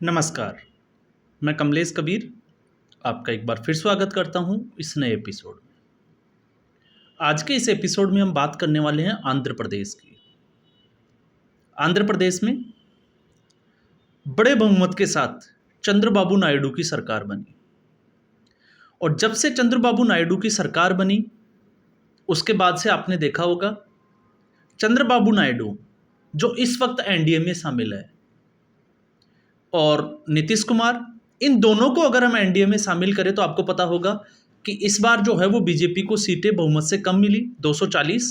नमस्कार, मैं कमलेश कबीर आपका एक बार फिर स्वागत करता हूं इस नए एपिसोड में। आज के इस एपिसोड में हम बात करने वाले हैं आंध्र प्रदेश की। आंध्र प्रदेश में बड़े बहुमत के साथ चंद्रबाबू नायडू की सरकार बनी और जब से चंद्रबाबू नायडू की सरकार बनी उसके बाद से आपने देखा होगा चंद्रबाबू नायडू जो इस वक्त एनडीए में शामिल है और नीतीश कुमार, इन दोनों को अगर हम एनडीए में शामिल करें तो आपको पता होगा कि इस बार जो है वो बीजेपी को सीटें बहुमत से कम मिली 240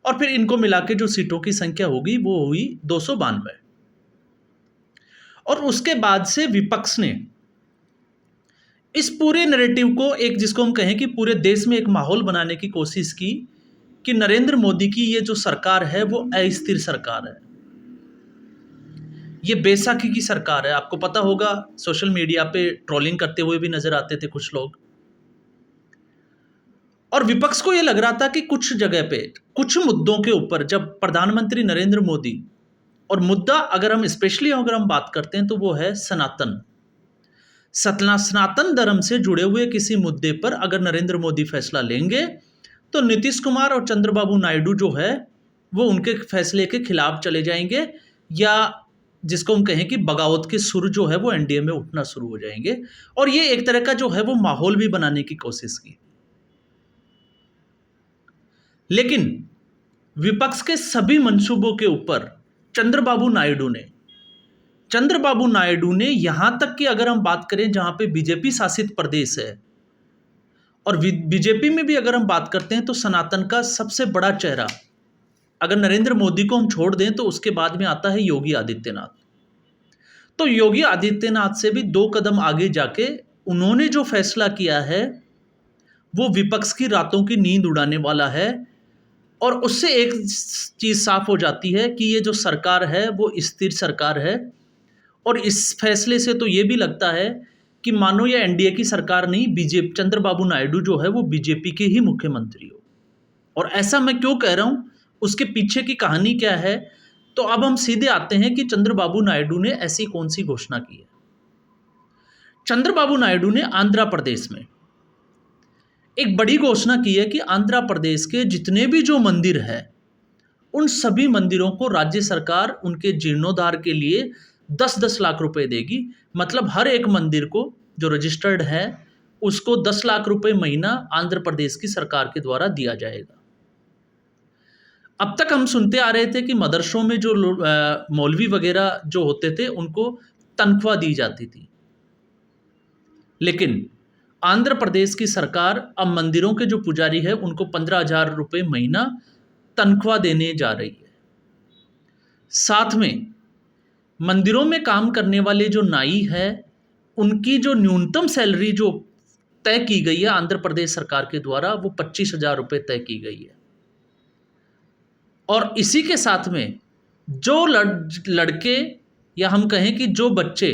और फिर इनको मिला के जो सीटों की संख्या होगी वो हुई 292। और उसके बाद से विपक्ष ने इस पूरे नैरेटिव को एक जिसको हम कहें कि पूरे देश में एक माहौल बनाने की कोशिश की कि नरेंद्र मोदी की ये जो सरकार है वो अस्थिर सरकार है, ये बैसाखी की सरकार है। आपको पता होगा सोशल मीडिया पे ट्रोलिंग करते हुए भी नजर आते थे कुछ लोग। और विपक्ष को यह लग रहा था कि कुछ जगह पे कुछ मुद्दों के ऊपर जब प्रधानमंत्री नरेंद्र मोदी, और मुद्दा अगर हम स्पेशली अगर हम बात करते हैं तो वो है सनातन धर्म से जुड़े हुए किसी मुद्दे पर अगर नरेंद्र मोदी फैसला लेंगे तो नीतीश कुमार और चंद्रबाबू नायडू जो है वो उनके फैसले के खिलाफ चले जाएंगे, या जिसको हम कहें कि बगावत के सुर जो है वो एनडीए में उठना शुरू हो जाएंगे। और ये एक तरह का जो है वो माहौल भी बनाने की कोशिश की। लेकिन विपक्ष के सभी मंसूबों के ऊपर चंद्रबाबू नायडू ने यहां तक कि अगर हम बात करें जहां पे बीजेपी शासित प्रदेश है और बीजेपी में भी अगर हम बात करते हैं तो सनातन का सबसे बड़ा चेहरा अगर नरेंद्र मोदी को हम छोड़ दें तो उसके बाद में आता है योगी आदित्यनाथ। तो योगी आदित्यनाथ से भी 2 कदम आगे जाके उन्होंने जो फैसला किया है वो विपक्ष की रातों की नींद उड़ाने वाला है। और उससे एक चीज साफ हो जाती है कि ये जो सरकार है वो स्थिर सरकार है। और इस फैसले से तो ये भी लगता है कि मानो ये एनडीए की सरकार नहीं, बीजेपी चंद्रबाबू नायडू जो है वो बीजेपी के ही मुख्यमंत्री हो। और ऐसा मैं क्यों कह रहा हूं, उसके पीछे की कहानी क्या है, तो अब हम सीधे आते हैं कि चंद्रबाबू नायडू ने ऐसी कौन सी घोषणा की है। चंद्रबाबू नायडू ने आंध्र प्रदेश में एक बड़ी घोषणा की है कि आंध्र प्रदेश के जितने भी जो मंदिर है उन सभी मंदिरों को राज्य सरकार उनके जीर्णोद्धार के लिए 10-10 लाख रुपए देगी। मतलब हर एक मंदिर को जो रजिस्टर्ड है उसको 10 लाख रुपए महीना आंध्र प्रदेश की सरकार के द्वारा दिया जाएगा। अब तक हम सुनते आ रहे थे कि मदरसों में जो मौलवी वगैरह जो होते थे उनको तनख्वाह दी जाती थी, लेकिन आंध्र प्रदेश की सरकार अब मंदिरों के जो पुजारी है उनको 15,000 रुपये महीना तनख्वाह देने जा रही है। साथ में मंदिरों में काम करने वाले जो नाई है उनकी जो न्यूनतम सैलरी जो तय की गई है आंध्र प्रदेश सरकार के द्वारा वो 25,000 रुपये तय की गई है। और इसी के साथ में जो लड़के या हम कहें कि जो बच्चे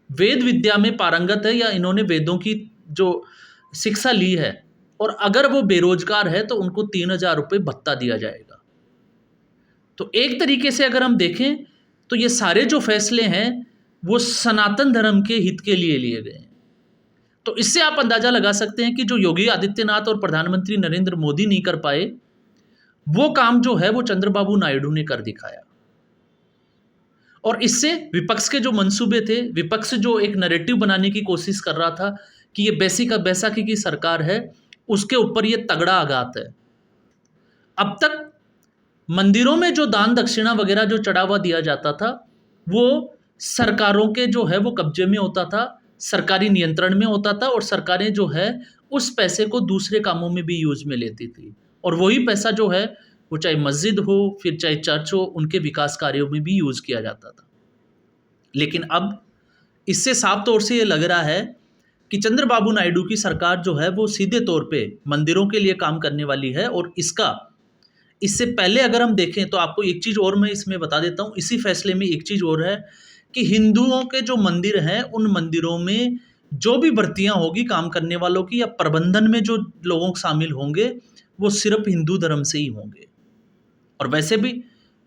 वेद विद्या में पारंगत है या इन्होंने वेदों की जो शिक्षा ली है और अगर वो बेरोजगार है तो उनको 3,000 रुपये भत्ता दिया जाएगा। तो एक तरीके से अगर हम देखें तो ये सारे जो फैसले हैं वो सनातन धर्म के हित के लिए लिए गए हैं। तो इससे आप अंदाजा लगा सकते हैं कि जो योगी आदित्यनाथ और प्रधानमंत्री नरेंद्र मोदी नहीं कर पाए वो काम जो है वो चंद्रबाबू नायडू ने कर दिखाया। और इससे विपक्ष के जो मंसूबे थे, विपक्ष जो एक नैरेटिव बनाने की कोशिश कर रहा था कि ये बैसाखी की सरकार है, उसके ऊपर ये तगड़ा आघात है। अब तक मंदिरों में जो दान दक्षिणा वगैरह जो चढ़ावा दिया जाता था वो सरकारों के जो है वो कब्जे में होता था, सरकारी नियंत्रण में होता था और सरकारें जो है उस पैसे को दूसरे कामों में भी यूज में लेती थी। और वही पैसा जो है वो चाहे मस्जिद हो फिर चाहे चर्च हो उनके विकास कार्यों में भी यूज किया जाता था। लेकिन अब इससे साफ तौर से ये लग रहा है कि चंद्रबाबू नायडू की सरकार जो है वो सीधे तौर पे मंदिरों के लिए काम करने वाली है। और इससे पहले अगर हम देखें तो आपको एक चीज़ और मैं इसमें बता देता हूँ, इसी फैसले में एक चीज़ और है कि हिंदुओं के जो मंदिर हैं उन मंदिरों में जो भी भर्तियाँ होगी काम करने वालों की या प्रबंधन में जो लोगों शामिल होंगे वो सिर्फ हिंदू धर्म से ही होंगे। और वैसे भी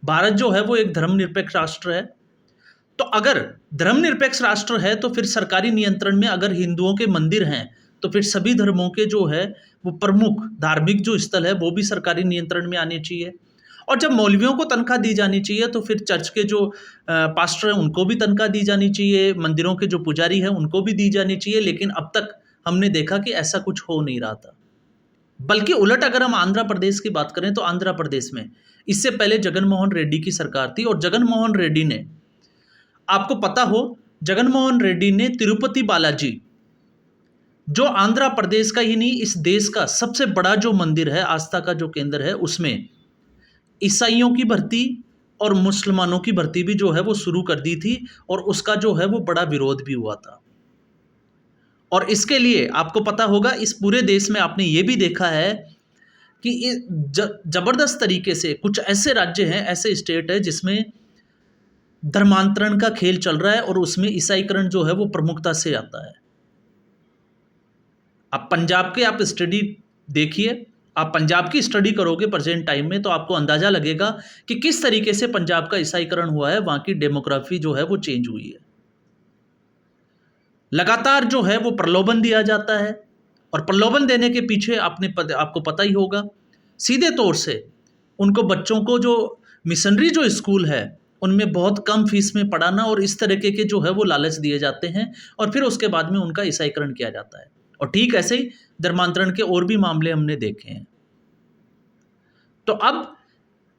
भारत जो है वो एक धर्मनिरपेक्ष राष्ट्र है, तो अगर धर्मनिरपेक्ष राष्ट्र है तो फिर सरकारी नियंत्रण में अगर हिंदुओं के मंदिर हैं तो फिर सभी धर्मों के जो है वो प्रमुख धार्मिक जो स्थल है वो भी सरकारी नियंत्रण में आने चाहिए। और जब मौलवियों को तनख्वाह दी जानी चाहिए तो फिर चर्च के जो पास्टर हैं उनको भी तनख्वाह दी जानी चाहिए, मंदिरों के जो पुजारी हैं उनको भी दी जानी चाहिए। लेकिन अब तक हमने देखा कि ऐसा कुछ हो नहीं रहा था। बल्कि उलट अगर हम आंध्र प्रदेश की बात करें तो आंध्र प्रदेश में इससे पहले जगनमोहन रेड्डी की सरकार थी, और जगनमोहन रेड्डी ने, आपको पता हो, जगनमोहन रेड्डी ने तिरुपति बालाजी, जो आंध्र प्रदेश का ही नहीं इस देश का सबसे बड़ा जो मंदिर है, आस्था का जो केंद्र है, उसमें ईसाइयों की भर्ती और मुसलमानों की भर्ती भी जो है वो शुरू कर दी थी, और उसका जो है वो बड़ा विरोध भी हुआ था। और इसके लिए आपको पता होगा इस पूरे देश में आपने ये भी देखा है कि जबरदस्त तरीके से कुछ ऐसे राज्य हैं, ऐसे स्टेट है जिसमें धर्मांतरण का खेल चल रहा है और उसमें ईसाईकरण जो है वो प्रमुखता से आता है। आप पंजाब के आप स्टडी देखिए, आप पंजाब की स्टडी करोगे प्रेजेंट टाइम में तो आपको अंदाजा लगेगा कि किस तरीके से पंजाब का ईसाईकरण हुआ है, वहां की डेमोग्राफी जो है वो चेंज हुई है। लगातार जो है वो प्रलोभन दिया जाता है, और प्रलोभन देने के पीछे आपको पता ही होगा, सीधे तौर से उनको बच्चों को जो मिशनरी जो स्कूल है उनमें बहुत कम फीस में पढ़ाना और इस तरीके के जो है वो लालच दिए जाते हैं, और फिर उसके बाद में उनका ईसाईकरण किया जाता है। और ठीक ऐसे ही धर्मांतरण के और भी मामले हमने देखे हैं। तो अब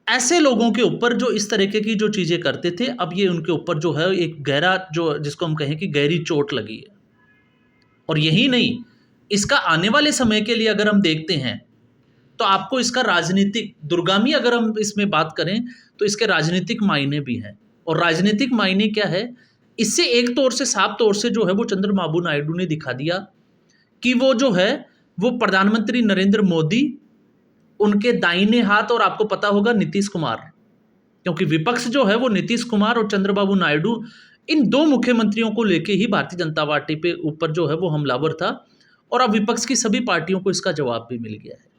ऐसे लोगों के ऊपर जो इस तरीके की जो चीज़ें करते थे, अब ये उनके ऊपर जो है एक गहरा, जो जिसको हम कहें कि गहरी चोट लगी है। और यही नहीं, इसका आने वाले समय के लिए अगर हम देखते हैं तो आपको इसका राजनीतिक दुर्गामी, अगर हम इसमें बात करें तो इसके राजनीतिक मायने भी हैं। और राजनीतिक मायने क्या है, इससे एक तौर से, साफ तौर से जो है वो चंद्रबाबू नायडू ने दिखा दिया कि वो जो है वो प्रधानमंत्री नरेंद्र मोदी, उनके दाहिने हाथ, और आपको पता होगा नीतीश कुमार, क्योंकि विपक्ष जो है वो नीतीश कुमार और चंद्रबाबू नायडू, इन दो मुख्यमंत्रियों को लेके ही भारतीय जनता पार्टी पे ऊपर जो है वो हमलावर था, और अब विपक्ष की सभी पार्टियों को इसका जवाब भी मिल गया है।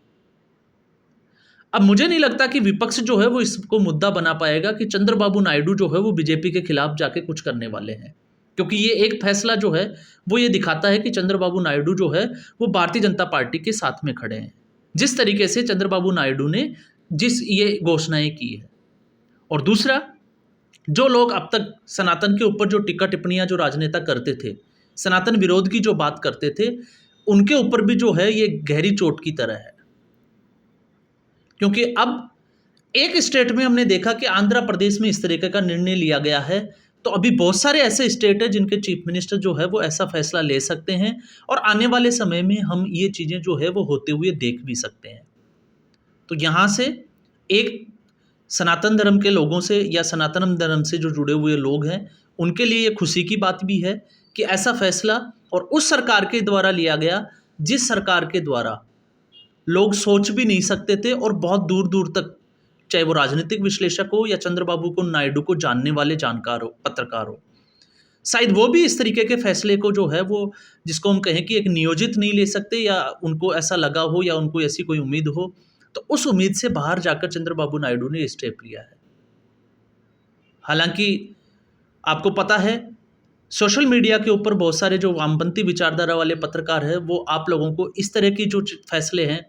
अब मुझे नहीं लगता कि विपक्ष जो है वो इसको मुद्दा बना पाएगा कि चंद्रबाबू नायडू जो है वो बीजेपी के खिलाफ जाके कुछ करने वाले हैं, क्योंकि ये एक फैसला जो है वो ये दिखाता है कि चंद्रबाबू नायडू जो है वो भारतीय जनता पार्टी के साथ में खड़े हैं, जिस तरीके से चंद्रबाबू नायडू ने जिस ये घोषणाएं की है। और दूसरा, जो लोग अब तक सनातन के ऊपर जो टीका टिप्पणियां जो राजनेता करते थे, सनातन विरोध की जो बात करते थे, उनके ऊपर भी जो है ये गहरी चोट की तरह है। क्योंकि अब एक स्टेट में हमने देखा कि आंध्र प्रदेश में इस तरीके का निर्णय लिया गया है, तो अभी बहुत सारे ऐसे स्टेट हैं जिनके चीफ मिनिस्टर जो है वो ऐसा फैसला ले सकते हैं, और आने वाले समय में हम ये चीज़ें जो है वो होते हुए देख भी सकते हैं। तो यहाँ से एक सनातन धर्म के लोगों से या सनातन धर्म से जो जुड़े हुए लोग हैं उनके लिए ये खुशी की बात भी है कि ऐसा फैसला और उस सरकार के द्वारा लिया गया जिस सरकार के द्वारा लोग सोच भी नहीं सकते थे, और बहुत दूर दूर तक, चाहे वो राजनीतिक विश्लेषक हो या चंद्रबाबू को नायडू को जानने वाले जानकार हो, पत्रकार हो, शायद वो भी इस तरीके के फैसले को जो है वो, जिसको हम कहें कि एक नियोजित नहीं ले सकते, या उनको ऐसा लगा हो या उनको ऐसी कोई उम्मीद हो, तो उस उम्मीद से बाहर जाकर चंद्रबाबू नायडू ने स्टेप लिया है। हालांकि आपको पता है सोशल मीडिया के ऊपर बहुत सारे जो वामपंथी विचारधारा वाले पत्रकार हैं वो आप लोगों को इस तरह की जो फैसले हैं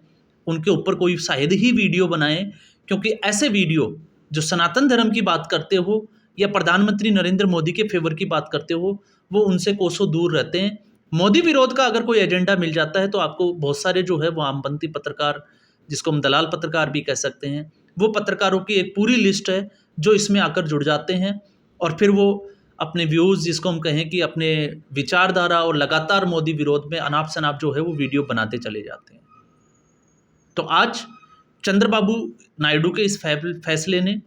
उनके ऊपर कोई शायद ही वीडियो बनाएं, क्योंकि ऐसे वीडियो जो सनातन धर्म की बात करते हो या प्रधानमंत्री नरेंद्र मोदी के फेवर की बात करते हो, वो उनसे कोसों दूर रहते हैं। मोदी विरोध का अगर कोई एजेंडा मिल जाता है तो आपको बहुत सारे जो है वामपंथी पत्रकार, जिसको हम दलाल पत्रकार भी कह सकते हैं, वो पत्रकारों की एक पूरी लिस्ट है जो इसमें आकर जुड़ जाते हैं, और फिर वो अपने व्यूज़, जिसको हम कहें कि अपने विचारधारा, और लगातार मोदी विरोध में अनाप शनाप जो है वो वीडियो बनाते चले जाते हैं। तो आज चंद्रबाबू नायडू के इस फैसले ने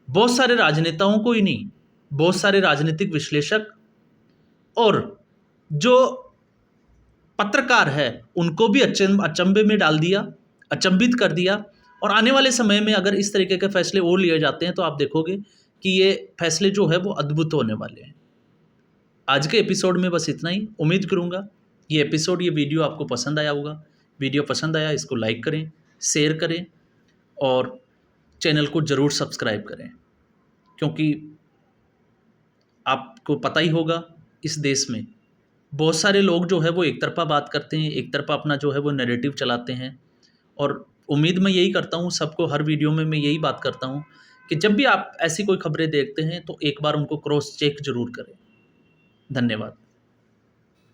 बहुत सारे राजनेताओं को ही नहीं, बहुत सारे राजनीतिक विश्लेषक और जो पत्रकार है उनको भी अचंभे में डाल दिया, अचंभित कर दिया। और आने वाले समय में अगर इस तरीके के फैसले और लिए जाते हैं तो आप देखोगे कि ये फैसले जो है वो अद्भुत होने वाले हैं। आज के एपिसोड में बस इतना ही। उम्मीद करूँगा ये एपिसोड, ये वीडियो आपको पसंद आया होगा। वीडियो पसंद आया इसको लाइक करें, शेयर करें, और चैनल को ज़रूर सब्सक्राइब करें, क्योंकि आपको पता ही होगा इस देश में बहुत सारे लोग जो है वो एक तरफ़ा बात करते हैं, एक तरफ़ा अपना जो है वो नैरेटिव चलाते हैं। और उम्मीद मैं यही करता हूँ सबको, हर वीडियो में मैं यही बात करता हूँ कि जब भी आप ऐसी कोई खबरें देखते हैं तो एक बार उनको क्रॉस चेक ज़रूर करें। धन्यवाद।